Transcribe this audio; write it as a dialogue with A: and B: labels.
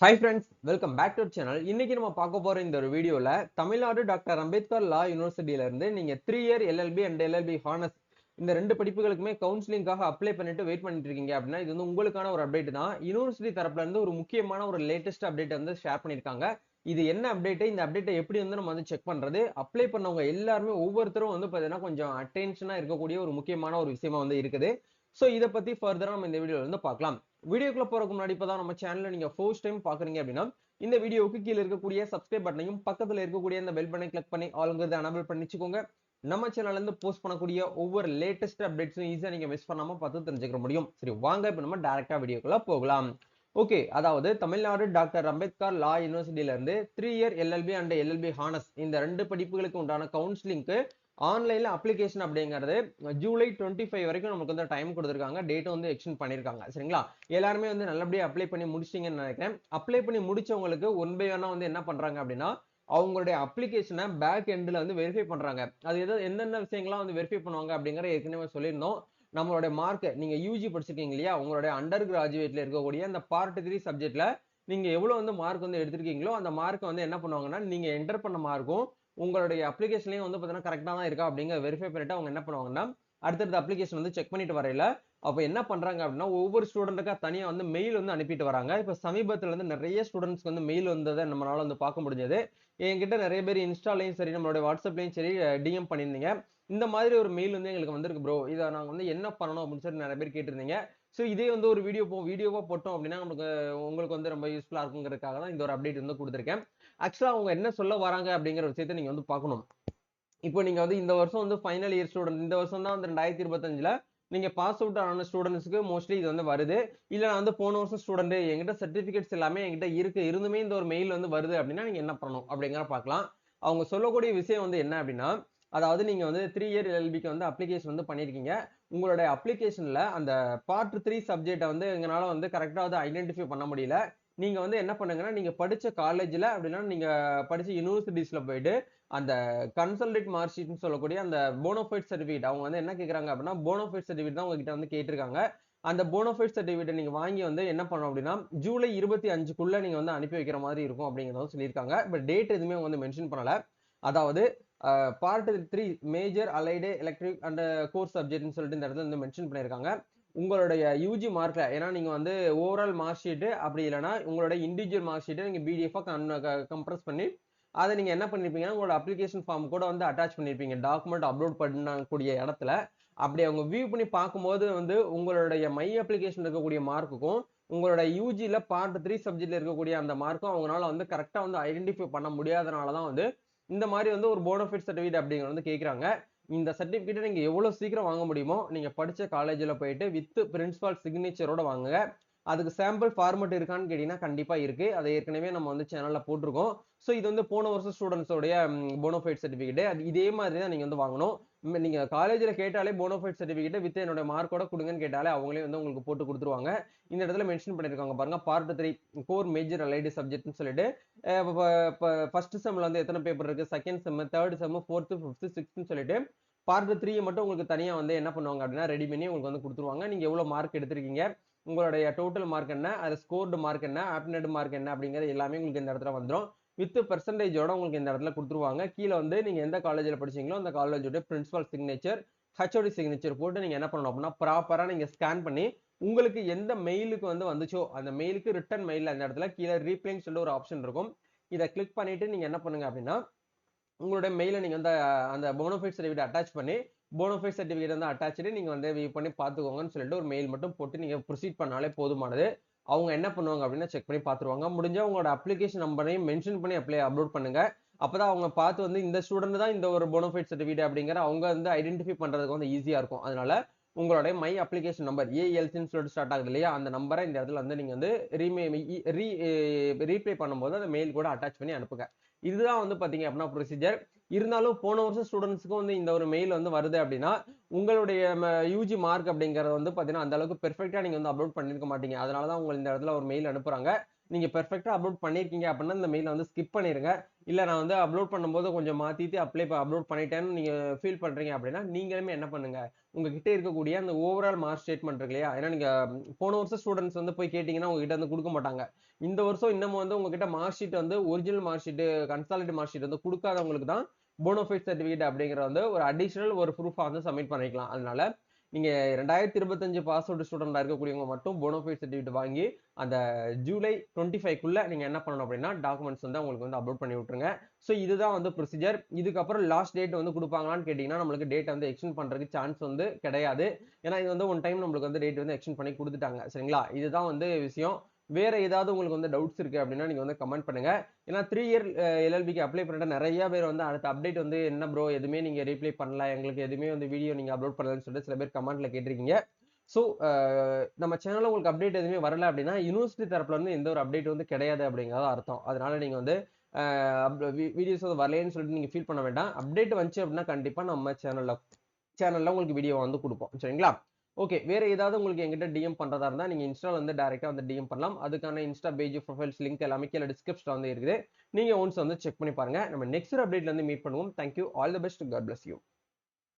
A: Hi friends, welcome back to our channel. இன்னைக்கு நம்ம பார்க்க போற இந்த ஒரு வீடியோல தமிழ்நாடு டாக்டர் அம்பேத்கர் லா யூனிவர்சிட்டியில இருந்து நீங்க 3 year LLB and LLB honours இந்த ரெண்டு படிப்புகளுக்குமே கவுன்சிலிங்காக அப்ளை பண்ணிட்டு வெயிட் பண்ணிட்டு இருக்கீங்க அப்படின்னா இது வந்து உங்களுக்கான ஒரு அப்டேட் தான். யூனிவர்சிட்டி தரப்புல இருந்து ஒரு முக்கியமான ஒரு லேட்டஸ்ட் அப்டேட் வந்து ஷேர் பண்ணிருக்காங்க. இது என்ன அப்டேட், இந்த அப்டேட்டை எப்படி வந்து நம்ம வந்து செக் பண்றது, அப்ளை பண்ணவங்க எல்லாருமே ஒவ்வொருத்தரும் வந்து பாத்தீங்கன்னா கொஞ்சம் அட்டென்ஷனா இருக்கக்கூடிய ஒரு முக்கியமான ஒரு விஷயமா வந்து இருக்குது. சோ இத பத்தி ஃபர்தரா நம்ம இந்த வீடியோல வந்து பார்க்கலாம். வீடியோக்குள்ள போறதுக்கு முன்னாடி இப்பதான் நம்ம சேனல்ல நீங்க ஃபர்ஸ்ட் டைம் பாக்குறீங்க அப்படின்னா இந்த வீடியோவுக்கு கீழ இருக்கக்கூடிய சப்ஸ்கிரைப் பட்டனையும் பக்கத்துல இருக்கக்கூடிய இந்த பெல் பட்டனை கிளிக் பண்ணி ஆல்ங்கிறத எனேபிள் பண்ணிச்சுக்கோங்க. நம்ம சேனல்ல இருந்து போஸ்ட் பண்ணக்கூடிய ஒவ்வொரு லேட்டஸ்ட் அப்டேட்ஸும் ஈஸியா நீங்க மிஸ் பண்ணாம பார்த்து தெரிஞ்சுக்க முடியும். சரி வாங்க இப்ப நம்ம டைரக்டா வீடியோக்குள்ள போகலாம். ஓகே, அதாவது தமிழ்நாடு டாக்டர் அம்பேத்கர் லா யூனிவர்சிட்டியில இருந்து 3 year LLB and LLB honours இந்த ரெண்டு படிப்புகளுக்கு உண்டான கவுன்சிலிங்க்கு ஆன்லைன்ல அப்ளிகேஷன் அப்படிங்கிறது ஜூலை 25 வரைக்கும் நமக்கு வந்து டைம் கொடுத்துருக்காங்க. டேட் வந்து எக்ஸ்டெண்ட் பண்ணிருக்காங்க. சரிங்களா? எல்லாருமே வந்து நல்லபடியா அப்ளை பண்ணி முடிச்சிட்டீங்கன்னு நினைக்கிறேன். அப்ளை பண்ணி முடிச்சவங்களுக்கு ஒன் பை ஒன்னா வந்து என்ன பண்றாங்க அப்படின்னா அவங்களுடைய அப்ளிகேஷனை பேக் எண்ட்ல வந்து வெரிஃபை பண்றாங்க. அது ஏதோ எந்தெந்த விஷயங்கள்லாம் வந்து வெரிஃபை பண்ணுவாங்க அப்படிங்கிற ஏற்கனவே சொல்லியிருந்தோம். நம்மளுடைய மார்க், நீங்க யூஜி படிச்சிருக்கீங்க இல்லையா, உங்களுடைய அண்டர் கிராஜுவேட்ல இருக்கக்கூடிய அந்த பார்ட் 3 சப்ஜெக்ட்ல நீங்க எவ்வளவு வந்து மார்க் வந்து எடுத்திருக்கீங்களோ அந்த மார்க் வந்து என்ன பண்ணுவாங்கன்னா நீங்க என்டர் பண்ண மார்க்கும் உங்களுடைய அப்ளிகேஷன்லயும் வந்து பாத்தீங்கன்னா கரெக்டா தான் இருக்கா அப்படிங்கிற வெரிஃபை பண்ணிட்டு அவங்க என்ன பண்ணுவாங்கன்னா அடுத்தடுத்த அப்ளிகேஷன் வந்து செக் பண்ணிட்டு வரையில அப்ப என்ன பண்றாங்க அப்படின்னா ஒவ்வொரு ஸ்டூடெண்ட்டுக்கா தனியா வந்து மெயில் வந்து அனுப்பிட்டு வராங்க. இப்ப சமீபத்துல இருந்து நிறைய ஸ்டூடெண்ட்ஸ்க்கு வந்து மெயில் வந்ததை நம்மளால வந்து பார்க்க முடிஞ்சது. என்கிட்ட நிறைய பேர் இன்ஸ்டாலையும் சரி நம்மளுடைய வாட்ஸ்அப்லயும் சரி டிஎம் பண்ணியிருந்தீங்க. இந்த மாதிரி ஒரு மெயில் வந்து எங்களுக்கு வந்திருக்கு ப்ரோ, இதை நாங்க வந்து என்ன பண்ணணும் அப்படின்னு சொல்லி நிறைய பேர் கேட்டிருந்தீங்க. ஸோ இதே வந்து ஒரு வீடியோவா போட்டோம் அப்படின்னா நமக்கு உங்களுக்கு வந்து ரொம்ப யூஸ்ஃபுல்லா இருக்குங்கிறதுக்காக தான் இந்த ஒரு அப்டேட் வந்து கொடுத்துருக்கேன். ஆக்சுவலா அவங்க என்ன சொல்ல வராங்க அப்படிங்கிற விஷயத்தை நீங்க வந்து பார்க்கணும். இப்போ நீங்க வந்து இந்த வருஷம் வந்து ஃபைனல் இயர் ஸ்டூடெண்ட், இந்த வருஷம் தான் வந்து 2025ல நீங்க பாஸ் அவுட் ஆன ஸ்டூடெண்ட்ஸ்க்கு மோஸ்ட்லி இது வந்து வருது. இல்ல நான் வந்து போன வருஷம் ஸ்டூடெண்ட், என்கிட்ட சர்டிபிகேட்ஸ் எல்லாமே என்கிட்ட இருக்கு, இருந்துமே இந்த ஒரு மெயில் வந்து வருது அப்படின்னா நீங்க என்ன பண்ணணும் அப்படிங்கிற பார்க்கலாம். அவங்க சொல்லக்கூடிய விஷயம் வந்து என்ன அப்படின்னா, அதாவது நீங்க வந்து 3 இயர் LLBக்கு வந்து அப்ளிகேஷன் வந்து பண்ணிருக்கீங்க. உங்களுடைய அப்ளிகேஷன்ல அந்த பார்ட் 3 சப்ஜெக்ட்டை வந்து எங்களால வந்து கரெக்டா வந்து ஐடென்டிஃபை பண்ண முடியல. நீங்க வந்து என்ன பண்ணுங்கன்னா நீங்க படிச்ச காலேஜ்ல அப்படின்னா நீங்க படிச்ச யூனிவர்சிட்டிஸ்ல போயிட்டு அந்த கன்சல்டேட் மார்க் ஷீட்னு சொல்லக்கூடிய அந்த போனோஃபைட் சர்டிஃபிகேட் அவங்க வந்து என்ன கேக்குறாங்க அப்படின்னா போனோஃபைட் சர்டிஃபிகேட் தான் உங்ககிட்ட வந்து கேட்டிருக்காங்க. அந்த போனோஃபைட் சர்டிஃபிகேட் நீங்க வாங்கி வந்து என்ன பண்ணணும் அப்படின்னா ஜூலை 25க்குள்ள நீங்க வந்து அனுப்பி வைக்கிற மாதிரி இருக்கும் அப்படிங்கறத சொல்லியிருக்காங்க. பட் டேட் எதுவுமே அவங்க வந்து மென்ஷன் பண்ணல. அதாவது part 3 major allied electric and course சப்ஜெக்ட்னு சொல்லிட்டு இந்த இடத்துல வந்து மென்ஷன் பண்ணியிருக்காங்க. உங்களுடைய யூஜி மார்க்ல, ஏன்னா நீங்க வந்து ஓவரால் மார்க் ஷீட் அப்படி இல்லைன்னா உங்களுடைய இண்டிவிஜுவல் மார்க் ஷீட்டை நீங்க பிடிஎஃப் கம்ப்ரஸ் பண்ணி அதை நீங்க என்ன பண்ணிருப்பீங்கன்னா உங்களோட அப்ளிகேஷன் ஃபார்ம் கூட வந்து அட்டாச் பண்ணிருப்பீங்க டாக்குமெண்ட் அப்லோட் பண்ணக்கூடிய இடத்துல. அப்படி அவங்க வியூ பண்ணி பார்க்கும்போது வந்து உங்களுடைய மை அப்ளிகேஷன் இருக்கக்கூடிய மார்க்குக்கும் உங்களோட யூஜில பார்ட் 3 சப்ஜெக்ட்ல இருக்கக்கூடிய அந்த மார்க்கும் அவங்களால வந்து கரெக்டா வந்து ஐடென்டிஃபை பண்ண முடியாதனாலதான் வந்து இந்த மாதிரி வந்து ஒரு போனஃபைட் சர்டிஃபிகேட் அப்படிங்கிறது வந்து கேட்கறாங்க. இந்த சர்டிபிகேட்டை நீங்க எவ்வளவு சீக்கிரம் வாங்க முடியுமோ நீங்க படிச்ச காலேஜ்ல போயிட்டு வித் பிரின்சிபால் சிக்னேச்சரோட வாங்குங்க. அதுக்கு சாம்பிள் ஃபார்மட் இருக்கான்னு கேட்டீங்கன்னா கண்டிப்பா இருக்கு. அதை ஏற்கனவே நம்ம வந்து சேனல்ல போட்டிருக்கோம். சோ இது வந்து போன வருஷம் ஸ்டூடெண்ட்ஸோடைய போனோஃபைட் சர்டிபிகேட். அது இதே மாதிரி தான் நீங்க வந்து வாங்கணும். நீங்க காலேஜ்ல கேட்டாலே போனோஃபைட் சர்டிபிகேட் வித் என்னோட மார்க்கோட கொடுங்கன்னு கேட்டாலே அவங்களே வந்து உங்களுக்கு போட்டு கொடுத்துருவாங்க. இந்த இடத்துல மென்ஷன் பண்ணிருக்காங்க பாருங்க, பார்ட் 3 கோர் மேஜர் அலைடு சப்ஜெக்ட்னு சொல்லிட்டு ஃபர்ஸ்ட் செம்ல வந்து எத்தனை பேப்பர் இருக்கு, செகண்ட் செம், தேர்ட் செம், ஃபோர்த், ஃபிஃப்த், சிக்ஸ்த்னு சொல்லிட்டு பார்ட் 3 மட்டும் உங்களுக்கு தனியா வந்து என்ன பண்ணுவாங்க அப்படின்னா ரெடி பண்ணி உங்களுக்கு வந்து கொடுத்துருவாங்க. நீங்க எவ்வளவு மார்க் எடுத்திருக்கீங்க, உங்களுடைய டோட்டல் மார்க் என்ன, அது ஸ்கோர்டு மார்க் என்ன, ஆப்டினட் மார்க் என்ன அப்படிங்கிறது எல்லாமே உங்களுக்கு இந்த இடத்துல வந்துடும். வித் பெர்சன்டேஜோட உங்களுக்கு இந்த இடத்துல கொடுத்துருவாங்க. கீழே வந்து நீங்க எந்த காலேஜ்ல படிச்சீங்களோ அந்த காலேஜோட பிரின்சிபல் சிக்னேச்சர், ஹெச்ஓடி சிக்னேச்சர் போட்டு நீங்க என்ன பண்ணணும் அப்படின்னா ப்ராப்பரா நீங்க ஸ்கேன் பண்ணி உங்களுக்கு எந்த மெயிலுக்கு வந்து வந்துச்சோ அந்த மெயிலுக்கு ரிட்டர்ன் மெயில் அந்த இடத்துல கீழே ரீப்ளைன்னு சொல்லி ஒரு ஆப்ஷன் இருக்கும். இதை கிளிக் பண்ணிட்டு நீங்க என்ன பண்ணுங்க அப்படின்னா உங்களோட மெயிலை நீங்க வந்து அந்த போனோஃபைட் சர்டிஃபிகேட் அட்டாச் பண்ணி போனோஃபைட் சர்டிஃபிகேட் வந்து அட்டாச்சு நீங்க வந்து வியூ பண்ணி பாத்துக்கோங்கன்னு சொல்லிட்டு ஒரு மெயில் மட்டும் போட்டு நீங்க ப்ரொசீட் பண்ணாலே போதுமானது. அவங்க என்ன பண்ணுவாங்க அப்படின்னா செக் பண்ணி பாத்துருவாங்க. முடிஞ்சா உங்களோட அப்ளிகேஷன் நம்பரையும் மென்ஷன் பண்ணி அப்லோட் பண்ணுங்க. அப்பதான் அவங்க பார்த்து வந்து இந்த ஸ்டூடெண்ட் தான் இந்த ஒரு போனோஃபைட் சர்டிஃபிகேட் அப்படிங்கிற அவங்க வந்து ஐடென்டிஃபை பண்றதுக்கு வந்து ஈஸியா இருக்கும். அதனால உங்களுடைய மை அப்ளிகேஷன் நம்பர் ஏஎல்சின்னு சொல்லிட்டு ஸ்டார்ட் ஆகுது இல்லையா, அந்த நம்பரை இந்த இடத்துல வந்து நீங்க வந்து ரீப்ளை பண்ணும்போது அந்த மெயில் கூட அட்டாச் பண்ணி அனுப்புங்க. இதுதான் வந்து பாத்தீங்க அப்படின்னா ப்ரொசீஜர். இருந்தாலும் போன வருஷம் ஸ்டூடெண்ட்ஸ்க்கும் வந்து இந்த ஒரு மெயில் வந்து வருது அப்படின்னா உங்களுடைய யூஜி மார்க் அப்படிங்கறது வந்து பாத்தீங்கன்னா அந்த அளவுக்கு பெர்ஃபெக்ட்டா நீங்க வந்து அப்லோட் பண்ணிருக்க மாட்டீங்க. அதனாலதான் உங்களுக்கு இந்த இடத்துல ஒரு மெயில் அனுப்புறாங்க. நீங்க பெர்ஃபெக்ட்டா அப்லோட் பண்ணிருக்கீங்க அப்படின்னா இந்த மெயில வந்து ஸ்கிப் பண்ணிருங்க. இல்ல நான் வந்து அப்லோட் பண்ணும்போது கொஞ்சம் மாத்திட்டு அப்லோட் பண்ணிட்டேன்னு நீங்க ஃபீல் பண்றீங்க அப்படின்னா, நீங்களுமே என்ன பண்ணுங்க, உங்ககிட்ட இருக்கக்கூடிய அந்த ஓவரால் மார்க் ஸ்டேட்மெண்ட் இருக்கு இல்லையா? ஏன்னா நீங்க போன வருஷம் ஸ்டூடண்ட்ஸ் வந்து போய் கேட்டீங்கன்னா, உங்ககிட்ட வந்து குடுக்க மாட்டாங்க. இந்த வருஷம் இன்னமும் வந்து உங்ககிட்ட மார்க் ஷீட் வந்து original mark sheet, consolidate mark sheet வந்து குடுக்காதவங்களுக்கு தான் போனோஃபைட் சர்டிபிகேட் அப்படிங்கிற வந்து ஒரு அடிஷனல் ஒரு ப்ரூஃபா வந்து சப்மிட் பண்ணிக்கலாம். அதனால நீங்க 2025 பாஸ் அவுட் ஸ்டூடெண்ட்டா இருக்கக்கூடியவங்க மட்டும் போனோஃபைட் சர்டிபிகேட் வாங்கி, அந்த ஜூலை 25க்குள்ள நீங்க என்ன பண்ணணும் அப்படின்னா, டாக்குமெண்ட்ஸ் வந்து உங்களுக்கு வந்து அப்லோட் பண்ணி விட்டுருங்க. ஸோ இதுதான் வந்து ப்ரொசீஜர். இதுக்கப்புறம் லாஸ்ட் டேட் வந்து குடுப்பாங்களான்னு கேட்டீங்கன்னா, நம்மளுக்கு டேட் வந்து எக்ஸ்டெண்ட் பண்றதுக்கு சான்ஸ் வந்து கிடையாது. ஏன்னா இது வந்து ஒன் டைம் நம்மளுக்கு வந்து டேட் வந்து எக்ஸ்டெண்ட் பண்ணி குடுத்துட்டாங்க. சரிங்களா? இதுதான் வந்து விஷயம். வேற ஏதாவது உங்களுக்கு வந்து டவுட்ஸ் இருக்கு அப்படின்னா, நீங்க வந்து கமெண்ட் பண்ணுங்க. ஏன்னா 3 இயர் எல்எல்பிக்கு அப்ளை பண்ணிட்ட நெறைய பேர் வந்து அடுத்த அப்டேட் வந்து என்ன ப்ரோ எதுவுமே நீங்க ரீப்ளை பண்ணல. எங்களுக்கு எதுவுமே வந்து வீடியோ நீங்க அப்லோட் பண்ணலன்னு சொல்லிட்டு சில பேர் கமெண்ட்ல கேட்டிருக்கீங்க. ஸோ நம்ம சேனல்ல உங்களுக்கு அப்டேட் எதுவுமே வரல அப்படின்னா, யூனிவர்சிட்டி தரப்புல இருந்து எந்த ஒரு அப்டேட் வந்து கிடையாது அப்படிங்கிறது அர்த்தம். அதனால நீங்க வந்து அ வீடியோஸ் வந்து வரலையேன்னு சொல்லிட்டு நீங்க ஃபீல் பண்ண வேண்டாம். அப்டேட் வந்துச்சு அப்படின்னா கண்டிப்பா நம்ம சேனல்ல உங்களுக்கு வீடியோ வந்து குடுப்போம். சரிங்களா? ஓகே. வேற ஏதாவது உங்களுக்கு என்கிட்ட டிஎம் பண்றதா இருந்தா, நீங்க இன்ஸ்டால வந்து டைரக்ட்டா வந்து டிஎம் பண்ணலாம். அதுக்கான இன்ஸ்டா பேஜ், ப்ரொஃபைல்ஸ் லிங்க் எல்லாமே கீழ டிஸ்கிரிப்ஷன்ல வந்து இருக்குது. நீங்க ஒன்ஸ் வந்து செக் பண்ணி பாருங்க. நம்ம நெக்ஸ்ட் ஒரு அப்டேட்ல வந்து மீட் பண்ணுவோம். Thank you. All the best. God bless you.